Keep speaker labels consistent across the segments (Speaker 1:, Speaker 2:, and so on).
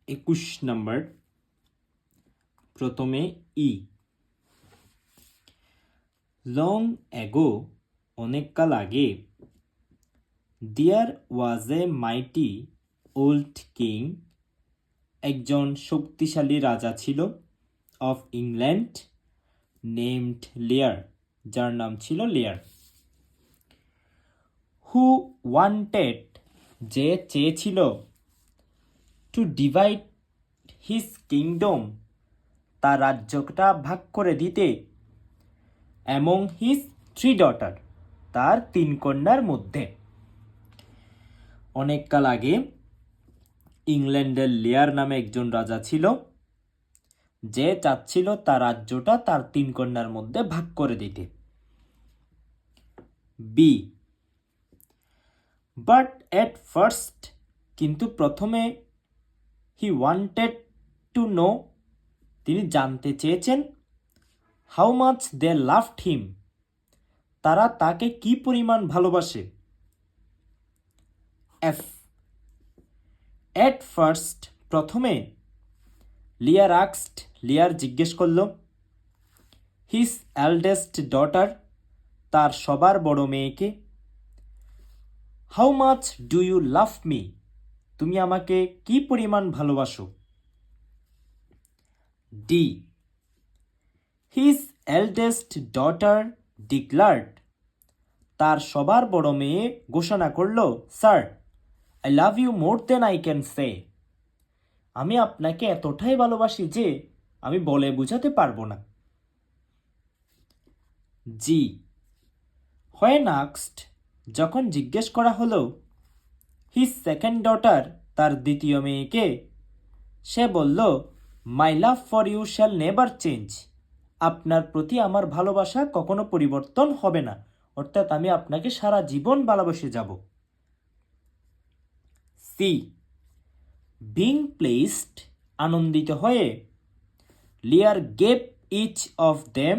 Speaker 1: 21 নম্বর, প্রথমে ই। Long ago, অনেককাল আগে, দেয়ার ওয়াজ এ মাইটি old king, একজন শক্তিশালী রাজা ছিল, অফ ইংল্যান্ড, নেমড লিয়ার, যার নাম ছিল লিয়ার। হু ওয়ান্টেড, যে চেয়েছিল, টু ডিভাইড হিজ কিংডম, তার রাজ্যটা ভাগ করে দিতে, অ্যামং হিজ 3 ডটার, তার 3 কন্যার মধ্যে। অনেককাল আগে ইংল্যান্ডের লিয়ার নামে একজন রাজা ছিল, যে চাচ্ছিল তার রাজ্যটা তার 3 কন্যার মধ্যে ভাগ করে দিতে। বি, বাট এট ফার্স্ট, কিন্তু প্রথমে, হি ওয়ান্টেড টু নো, তিনি জানতে চেয়েছেন, how much they loved him, তারা তাকে কি পরিমাণ ভালোবাসে। এফ, এট ফার্স্ট, প্রথমে, লিয়ার আক্সড, লিয়ার জিজ্ঞেস করল, হিজ এল্ডেস্ট ডটার, তার সবার বড় মেয়েকে, how much do you love me, তুমি আমাকে কি পরিমাণ ভালোবাসো। D, his eldest daughter declared, তার সবার বড় মেয়ে ঘোষণা করল, sir, I love you more than I can say, আমি আপনাকে এতটাই ভালোবাসি যে আমি বলে বোঝাতে পারবো না। জি, হোয়েন আক্সড, যখন জিজ্ঞেস করা হলো, হিজ সেকেন্ড ডটার, তার দ্বিতীয় মেয়েকে, সে বলল, my love for you shall never change, আপনার প্রতি আমার ভালোবাসা কখনো পরিবর্তন হবে না, অর্থাৎ আমি আপনাকে সারা জীবন ভালোবেসে যাব। সি, বিং প্লেসড, আনন্দিত হয়ে, লিয়ার গেভ ইচ অফ দেম,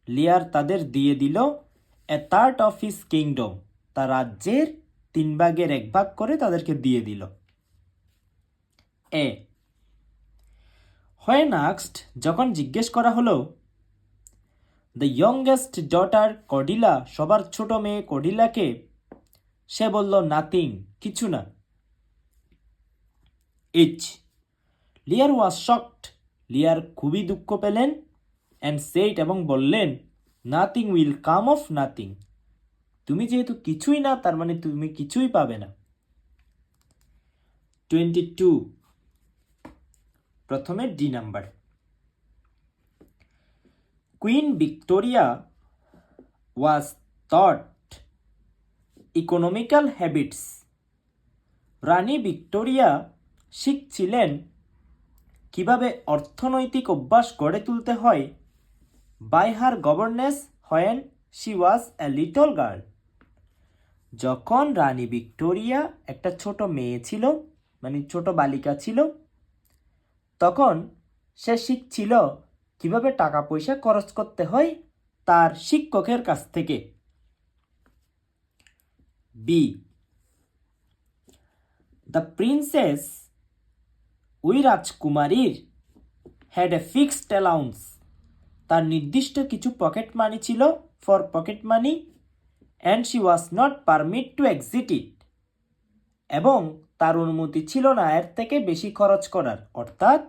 Speaker 1: লিয়ার তাদের দিয়ে দিল, এ থার্ড অফ হিজ কিংডম, তার রাজ্যের 3 ভাগের 1 ভাগ করে তাদেরকে দিয়ে দিল। এ, হোয়েন আক্সড, যখন জিজ্ঞেস করা হলো, দ্য ইয়ংগেস্ট ডটার কর্ডিলা, সবার ছোট মেয়ে কর্ডিলাকে, সে বলল, নাথিং, কিছু না। এইচ, লিয়ার ওয়াজ শকড, লিয়ার খুবই দুঃখ পেলেন, অ্যান্ড সেইড, এবং বললেন, nothing will come of nothing, তুমি যেহেতু কিছুই না, তার মানে তুমি কিছুই পাবে না। 22, প্রথমে D number, Queen Victoria was thought economical habits, রানী ভিক্টোরিয়া শিখছিলেন কিভাবে অর্থনৈতিক অভ্যাস গড়ে তুলতে হয়, by her governess when she was a little girl, যখন রানী ভিক্টোরিয়া একটা ছোট মেয়ে ছিল, মানে ছোট বালিকা ছিল, তখন সে শিখছিল কিভাবে টাকা পয়সা খরচ করতে হয় তার শিক্ষকের কাছ থেকে। বি, দ্য প্রিন্সেস, ওই রাজকুমারীর, হ্যাড এ ফিক্সড অ্যালাউন্স, তার নির্দিষ্ট কিছু পকেট মানি ছিল, for pocket money, and she was not permit to exit it, এবং তার অনুমতি ছিল না এর থেকে বেশি খরচ করার, অর্থাৎ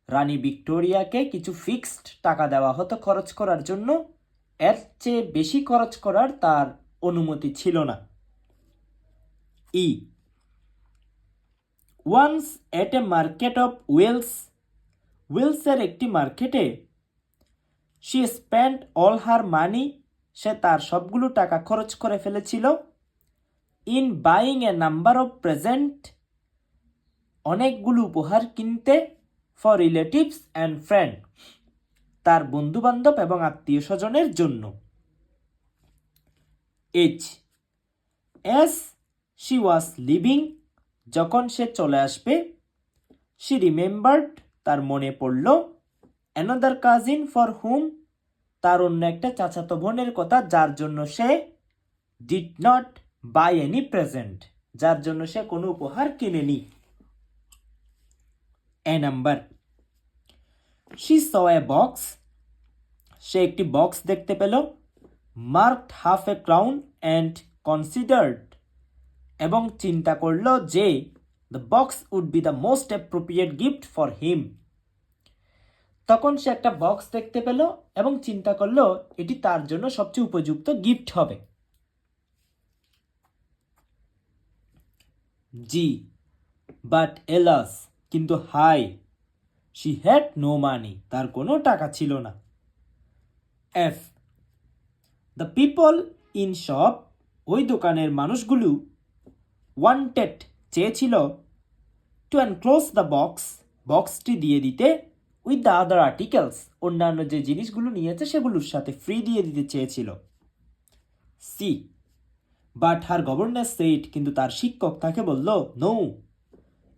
Speaker 1: রানী ভিক্টোরিয়াকে কিছু ফিক্সড টাকা দেওয়া হতো খরচ করার জন্য, এর চেয়ে বেশি খরচ করার তার অনুমতি ছিল না। ই, once at a market of Wales, ওয়েলসের একটি মার্কেটে, she spend all her money, সে তার সবগুলো টাকা খরচ করে ফেলেছিল, in buying a number of present, অনেকগুলো উপহার কিনতে, ফর রিলেটিভস অ্যান্ড ফ্রেন্ড, তার বন্ধু বান্ধব এবং আত্মীয় স্বজনের জন্য। H, S she was living, যখন সে চলে আসবে, শি রিমেম্বার্ড, তার মনে পড়ল, অ্যানাদার কাজিন ফর হুম, তার অন্য একটা চাচাতো বোনের কথা, যার জন্য সে did not buy any present, যার জন্য সে কোনো উপহার কিনেনি। A number. She saw a box. সে একটি বক্স দেখতে পেল, marked half a crown and considered, এবং চিন্তা করল যে the box would be the most appropriate gift for him. তখন সে একটা বক্স দেখতে পেল এবং চিন্তা করল এটি তার জন্য সবচেয়ে উপযুক্ত গিফট হবে। জি, বাট এলাস, কিন্তু হাই, শি হ্যাড নো মানি, তার কোনো টাকা ছিল না। F, the people in shop, ওই দোকানের মানুষগুলো, ওয়ান্টেড, চেয়েছিল, টু এনক্লোজ দ্য বক্স, বক্সটি দিয়ে দিতে, উইথ দ্য আদার আর্টিকেলস, অন্যান্য যে জিনিসগুলো নিয়েছে সেগুলোর সাথে ফ্রি দিয়ে দিতে চেয়েছিল। C, but her governess said, কিন্তু তার শিক্ষক তাকে বলল, no,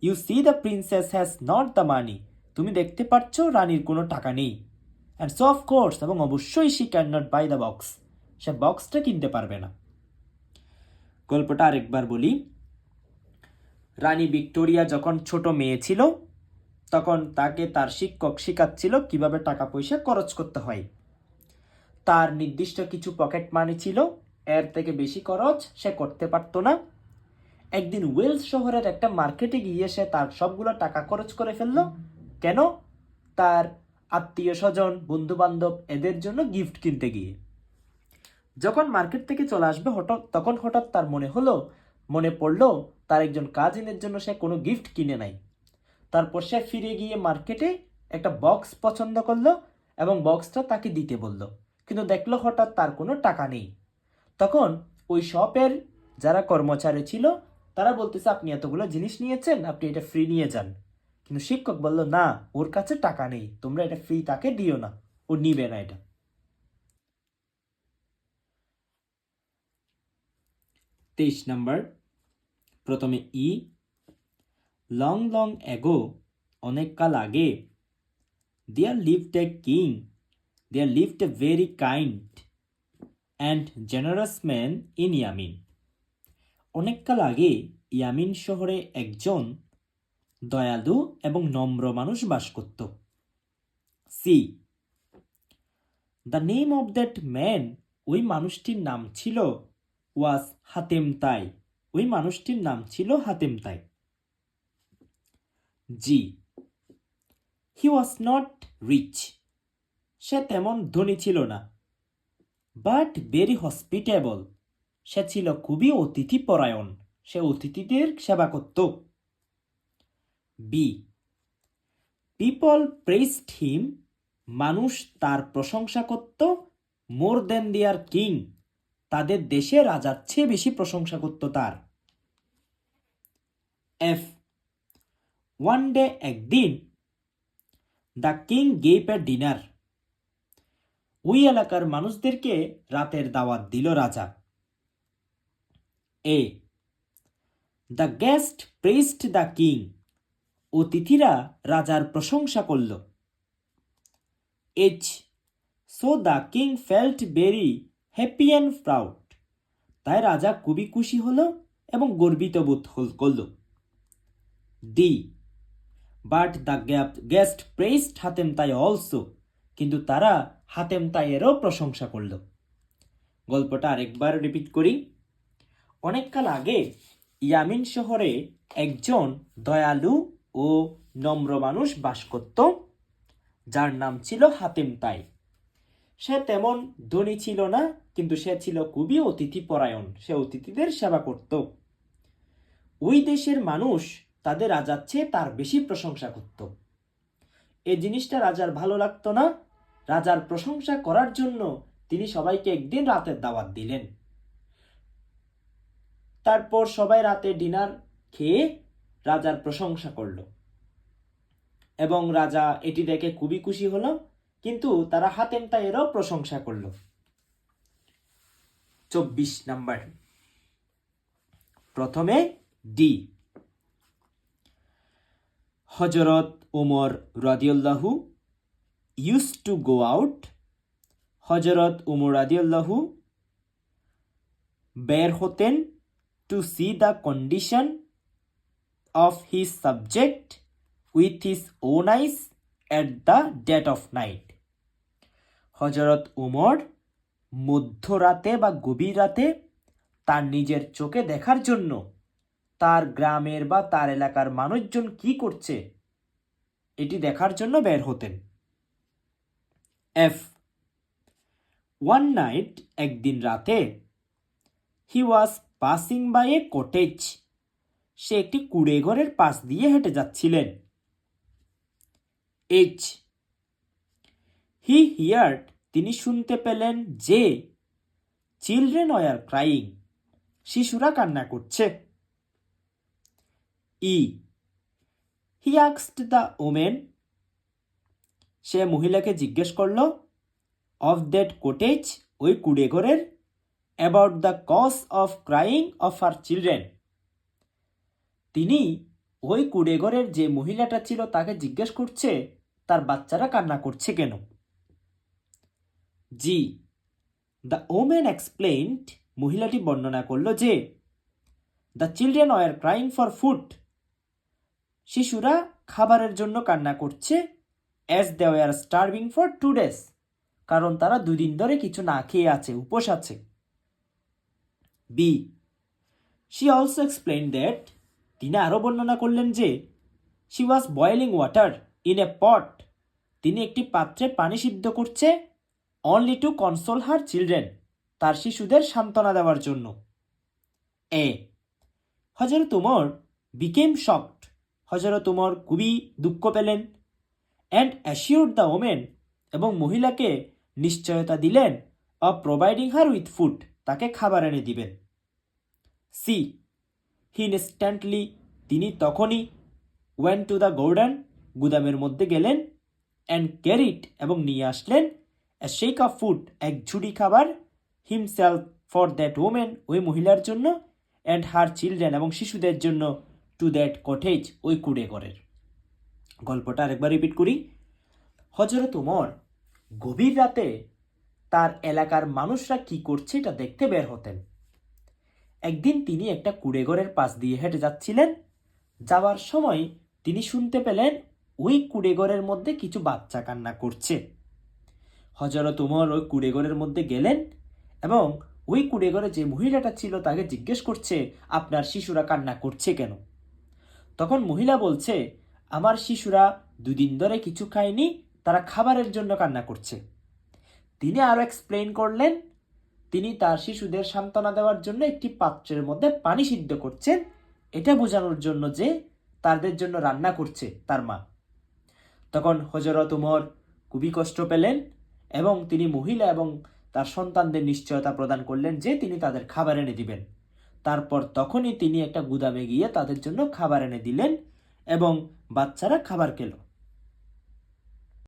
Speaker 1: you see the princess has not the money, তুমি দেখতে পাচ্ছ রানীর কোনো টাকা নেই। অ্যান্ড সো অফকোর্স, এবং অবশ্যই she can not buy the box, সে বক্সটা কিনতে পারবে না। গল্পটা আরেকবার বলি। রানী ভিক্টোরিয়া যখন ছোট মেয়ে ছিল তখন তাকে তার শিক্ষক শেখাচ্ছিল কিভাবে টাকা পয়সা খরচ করতে হয়। তার নির্দিষ্ট কিছু পকেট মানি ছিল, এর থেকে বেশি খরচ সে করতে পারত না। একদিন ওয়েলস শহরের একটা মার্কেটে গিয়ে সে তার সবগুলো টাকা খরচ করে ফেলল। কেন? তার আত্মীয় স্বজন, বন্ধু বান্ধব এদের জন্য গিফট কিনতে গিয়ে। যখন মার্কেট থেকে চলে আসবে তখন হঠাৎ তার মনে পড়লো তার একজন কাজিনের জন্য সে কোনো গিফট কিনে নাই। তারপর সে ফিরে গিয়ে মার্কেটে একটা বক্স পছন্দ করলো এবং বক্সটা তাকে দিতে বলল, কিন্তু দেখলো হঠাৎ তার কোনো টাকা নেই। তখন ওই শপের যারা কর্মচারী ছিল তারা বলতেছে, আপনি এতগুলো জিনিস নিয়েছেন, আপনি এটা ফ্রি নিয়ে যান। কিন্তু শিক্ষক বলল, না, ওর কাছে টাকা নেই, তোমরা এটা ফ্রি তাকে দিও না, ও নিবে না এটা। 23 নাম্বার, প্রথমে ই। লং লং এগো, অনেক কাল আগে, there lived a king, there lived a very kind and generous man in Yamin. অনেককাল আগে ইয়ামিন শহরে একজন দয়ালু এবং নম্র মানুষ বাস করত। C, the name of that man, ওই মানুষটির নাম ছিল, ওয়াজ হাতেমতাই, ওই মানুষটির নাম ছিল হাতেমতাই। জি, হি ওয়াজ নট রিচ, সে তেমন ধনী ছিল না। বাট ভেরি হসপিটেবল, সে ছিল খুবই অতিথিপরায়ণ, সে অতিথিদের সেবা করত। বি, পিপল প্রেইজড হিম, মানুষ তার প্রশংসা করত, মোর দেন দেয়ার কিং, তাদের দেশে রাজার চেয়ে বেশি প্রশংসা করত তার। এফ, ওয়ান ডে, একদিন, the king gave a dinner, ওই এলাকার মানুষদেরকে রাতের দাওয়াত দিল রাজা। A, the guest praised the king, অতিথিরা রাজার প্রশংসা করল। H, so the king felt very happy and proud, তাই রাজা খুবই খুশি হলো এবং গর্বিত বোধ করল। D, but the guest praised Hatimtai also, কিন্তু তারা হাতেমতাইয়েরও প্রশংসা করল। গল্পটা আরেকবার রিপিট করি। অনেককাল আগে ইয়ামিন শহরে একজন দয়ালু ও নম্র মানুষ বাস করত, যার নাম ছিল হাতেমতাই। সে তেমন ধনী ছিল না, কিন্তু সে ছিল খুবই অতিথিপরায়ণ, সে অতিথিদের সেবা করত। ওই দেশের মানুষ তাদের রাজার চেয়ে তার বেশি প্রশংসা করত। এই জিনিসটা রাজার ভালো লাগতো না। রাজার প্রশংসা করার জন্য তিনি সবাইকে একদিন রাতের দাওয়াত দিলেন। তারপর সবাই রাতে ডিনার খেয়ে রাজার প্রশংসা করল এবং রাজা এটি দেখে খুবই খুশি হলো, কিন্তু তারা হাতেমতাইয়েরও প্রশংসা করল। 24 নাম্বার, প্রথমে ডি। হযরত ওমর রাদিয়াল্লাহু used to go out, হযরত ওমর রাদিয়াল্লাহু বের হতেন, to see the condition of his subject, with his own eyes at the dead of night. হযরত ওমর মধ্যরাতে বা গভীর রাতে তার নিজের চোখে দেখার জন্য তার গ্রামের বা তার এলাকার মানুষজন কি করছে এটি দেখার জন্য বের হতেন। F. One night, একদিন রাতে, he was passing by a cottage. সে একটি কুঁড়েঘরের পাশ দিয়ে হেঁটে যাচ্ছিলেন। H. He heard, তিনি শুনতে পেলেন যে children were crying. শিশুরা কান্না করছে। E. He asked the woman, সে মহিলাকে জিজ্ঞেস করল of that cottage, ওই কুঁড়েঘরের, about the cause of crying of her children. তিনি ওই কুঁড়েঘরের যে মহিলাটা ছিল তাকে জিজ্ঞেস করছে তার বাচ্চারা কান্না করছে কেন। G. The woman explained, মহিলাটি বর্ণনা করল যে the children were crying for food. শিশুরা খাবারের জন্য কান্না করছে as they were starving for 2 days. কারণ তারা 2 দিন ধরে কিছু না খেয়ে আছে, উপোস আছে। B. She also explained that, তিনি আরো বর্ণনা করলেন যে she was boiling water in a pot. তিনি একটি পাত্রে পানি সিদ্ধ করছে only to console her children. তার শিশুদের সান্ত্বনা দেওয়ার জন্য। A. Hazrat Omar became shocked. হযরত ওমর খুবই দুঃখ পেলেন and assured the woman, এবং মহিলাকে নিশ্চয়তা দিলেন of providing her with food, তাকে খাবার এনে দিবেন। C. He instantly, তিনি তখনই went to the garden, গুদামের মধ্যে গেলেন and carried, এবং নিয়ে আসলেন a shake of food, এক ঝুড়ি খাবার, himself, for that woman, ওই মহিলার জন্য, and her children, এবং শিশুদের জন্য, to that cottage, ওই কুঁড়েঘরের। গল্পটা আরেকবার রিপিট করি। হযরত ওমর গভীর রাতে তার এলাকার মানুষরা কি করছে এটা দেখতে বের হতেন। একদিন তিনি একটা কুঁড়েঘরের পাশ দিয়ে হেঁটে যাচ্ছিলেন। যাওয়ার সময় তিনি শুনতে পেলেন ওই কুঁড়েঘরের মধ্যে কিছু বাচ্চা কান্না করছে। হযরত ওমর ওই কুঁড়েঘরের মধ্যে গেলেন এবং ওই কুঁড়েঘরে যে মহিলাটা ছিল তাকে জিজ্ঞেস করছে, আপনার শিশুরা কান্না করছে কেন? তখন মহিলা বলছে, আমার শিশুরা 2 দিন ধরে কিছু খায়নি, তারা খাবারের জন্য কান্না করছে। তিনি আরো এক্সপ্লেইন করলেন, তিনি তার শিশুদের সান্ত্বনা দেওয়ার জন্য একটি পাত্রের মধ্যে পানি সিদ্ধ করছেন, এটা বোঝানোর জন্য যে তাদের জন্য রান্না করছে তার মা। তখন হযরত ওমর খুবই কষ্ট পেলেন এবং তিনি মহিলা এবং তার সন্তানদের নিশ্চয়তা প্রদান করলেন যে তিনি তাদের খাবার এনে দিবেন। তারপর তখনই তিনি একটা গুদামে গিয়ে তাদের জন্য খাবার এনে দিলেন এবং বাচ্চারা খাবার খেলো।